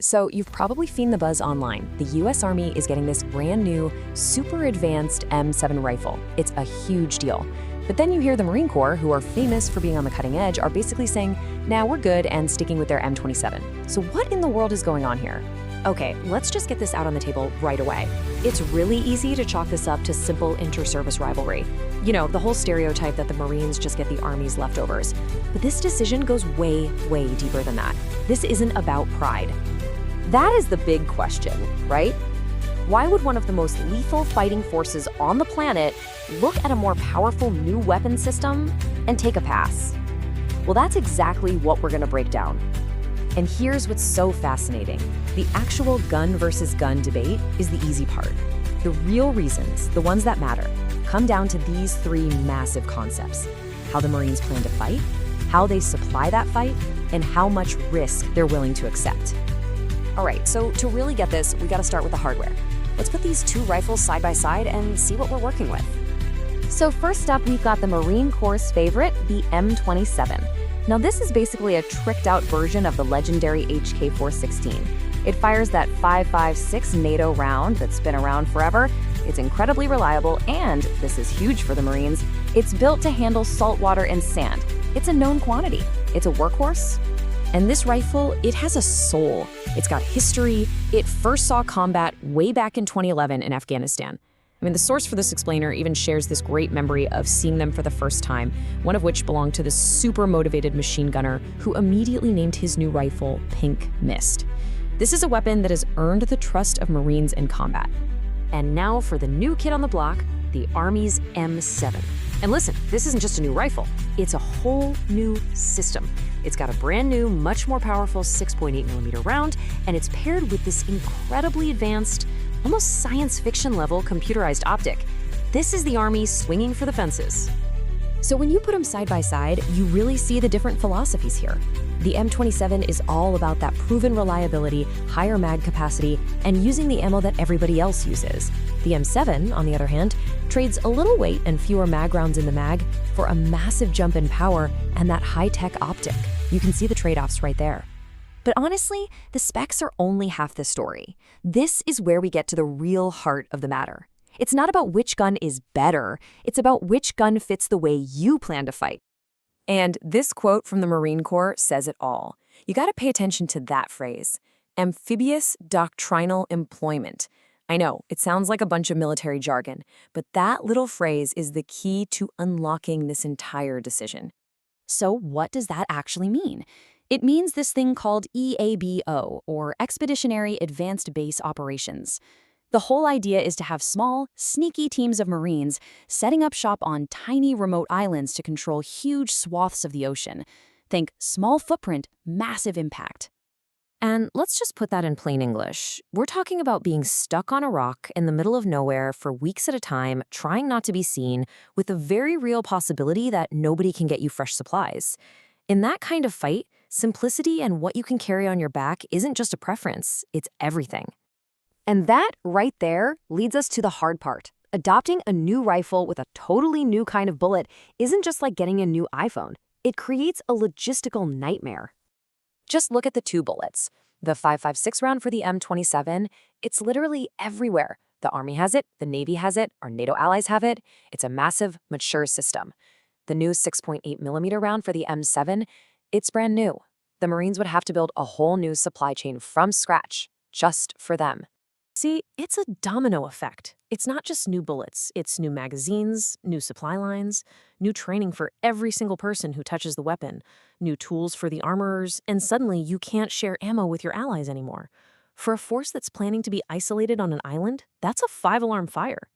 So you've probably seen the buzz online. The US Army is getting this brand new, super advanced M7 rifle. It's a huge deal. But then you hear the Marine Corps, who are famous for being on the cutting edge, are basically saying, nah, we're good, and sticking with their M27. So what in the world is going on here? Okay, let's just get this out on the table right away. It's really easy to chalk this up to simple inter-service rivalry. You know, the whole stereotype that the Marines just get the Army's leftovers. But this decision goes way, way deeper than that. This isn't about pride. That is the big question, right? Why would one of the most lethal fighting forces on the planet look at a more powerful new weapon system and take a pass? Well, that's exactly what we're gonna break down. And here's what's so fascinating. The actual gun versus gun debate is the easy part. The real reasons, the ones that matter, come down to these three massive concepts: how the Marines plan to fight, how they supply that fight, and how much risk they're willing to accept. All right, so to really get this, we gotta start with the hardware. Let's put these two rifles side by side and see what we're working with. So first up, we've got the Marine Corps' favorite, the M27. Now this is basically a tricked out version of the legendary HK-416. It fires that 5.56 NATO round that's been around forever. It's incredibly reliable, and this is huge for the Marines, it's built to handle salt water and sand. It's a known quantity. It's a workhorse. And this rifle, it has a soul. It's got history. It first saw combat way back in 2011 in Afghanistan. I mean, the source for this explainer even shares this great memory of seeing them for the first time, one of which belonged to this super motivated machine gunner who immediately named his new rifle Pink Mist. This is a weapon that has earned the trust of Marines in combat. And now for the new kid on the block, the Army's M7. And listen, this isn't just a new rifle, it's a whole new system. It's got a brand new, much more powerful 6.8mm round, and it's paired with this incredibly advanced, almost science fiction level computerized optic. This is the Army swinging for the fences. So when you put them side by side, you really see the different philosophies here. The M27 is all about that proven reliability, higher mag capacity, and using the ammo that everybody else uses. The M7, on the other hand, trades a little weight and fewer mag rounds in the mag for a massive jump in power and that high-tech optic. You can see the trade-offs right there. But honestly, the specs are only half the story. This is where we get to the real heart of the matter. It's not about which gun is better, it's about which gun fits the way you plan to fight. And this quote from the Marine Corps says it all. You gotta pay attention to that phrase: amphibious doctrinal employment. I know, it sounds like a bunch of military jargon, but that little phrase is the key to unlocking this entire decision. So what does that actually mean? It means this thing called EABO, or Expeditionary Advanced Base Operations. The whole idea is to have small, sneaky teams of Marines setting up shop on tiny remote islands to control huge swaths of the ocean. Think small footprint, massive impact. And let's just put that in plain English. We're talking about being stuck on a rock in the middle of nowhere for weeks at a time, trying not to be seen, with the very real possibility that nobody can get you fresh supplies. In that kind of fight, simplicity and what you can carry on your back isn't just a preference, it's everything. And that right there leads us to the hard part. Adopting a new rifle with a totally new kind of bullet isn't just like getting a new iPhone. It creates a logistical nightmare. Just look at the two bullets. The 5.56 round for the M27, it's literally everywhere. The Army has it, the Navy has it, our NATO allies have it. It's a massive, mature system. The new 6.8mm round for the M7, it's brand new. The Marines would have to build a whole new supply chain from scratch, just for them. See, it's a domino effect. It's not just new bullets, it's new magazines, new supply lines, new training for every single person who touches the weapon, new tools for the armorers, and suddenly you can't share ammo with your allies anymore. For a force that's planning to be isolated on an island, that's a 5-alarm fire.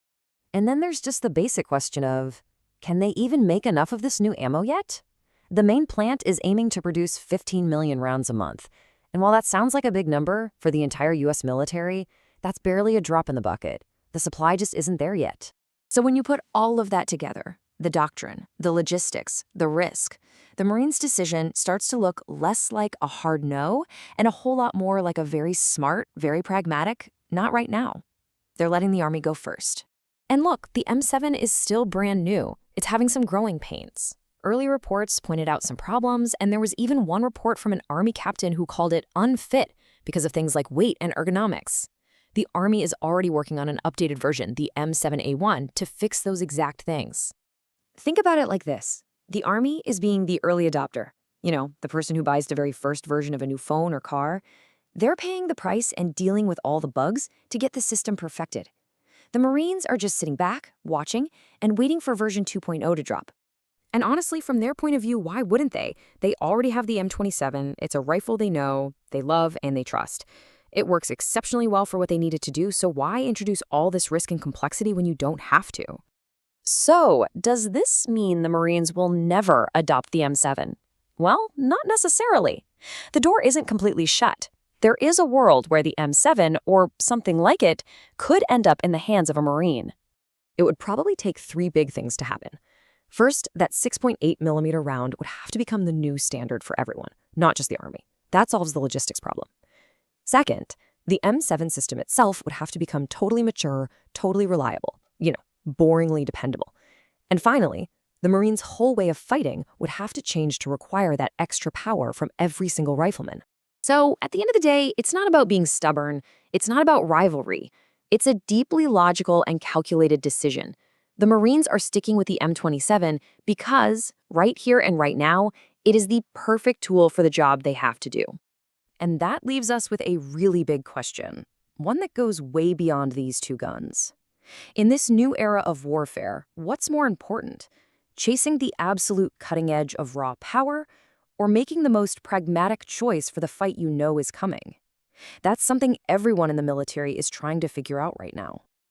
And then there's just the basic question of, can they even make enough of this new ammo yet? The main plant is aiming to produce 15 million rounds a month. And while that sounds like a big number for the entire US military, that's barely a drop in the bucket. The supply just isn't there yet. So when you put all of that together, the doctrine, the logistics, the risk, the Marines' decision starts to look less like a hard no and a whole lot more like a very smart, very pragmatic, not right now. They're letting the Army go first. And look, the M7 is still brand new. It's having some growing pains. Early reports pointed out some problems, and there was even one report from an Army captain who called it unfit because of things like weight and ergonomics. The Army is already working on an updated version, the M7A1, to fix those exact things. Think about it like this. The Army is being the early adopter. You know, the person who buys the very first version of a new phone or car. They're paying the price and dealing with all the bugs to get the system perfected. The Marines are just sitting back, watching, and waiting for version 2.0 to drop. And honestly, from their point of view, why wouldn't they? They already have the M27. It's a rifle they know, they love, and they trust. It works exceptionally well for what they needed to do, so why introduce all this risk and complexity when you don't have to? So, does this mean the Marines will never adopt the M7? Well, not necessarily. The door isn't completely shut. There is a world where the M7, or something like it, could end up in the hands of a Marine. It would probably take 3 big things to happen. First, that 6.8mm round would have to become the new standard for everyone, not just the Army. That solves the logistics problem. Second, the M7 system itself would have to become totally mature, totally reliable, boringly dependable. And finally, the Marines' whole way of fighting would have to change to require that extra power from every single rifleman. So, at the end of the day, it's not about being stubborn. It's not about rivalry. It's a deeply logical and calculated decision. The Marines are sticking with the M27 because, right here and right now, it is the perfect tool for the job they have to do. And that leaves us with a really big question, one that goes way beyond these 2 guns. In this new era of warfare, what's more important? Chasing the absolute cutting edge of raw power, or making the most pragmatic choice for the fight you know is coming? That's something everyone in the military is trying to figure out right now.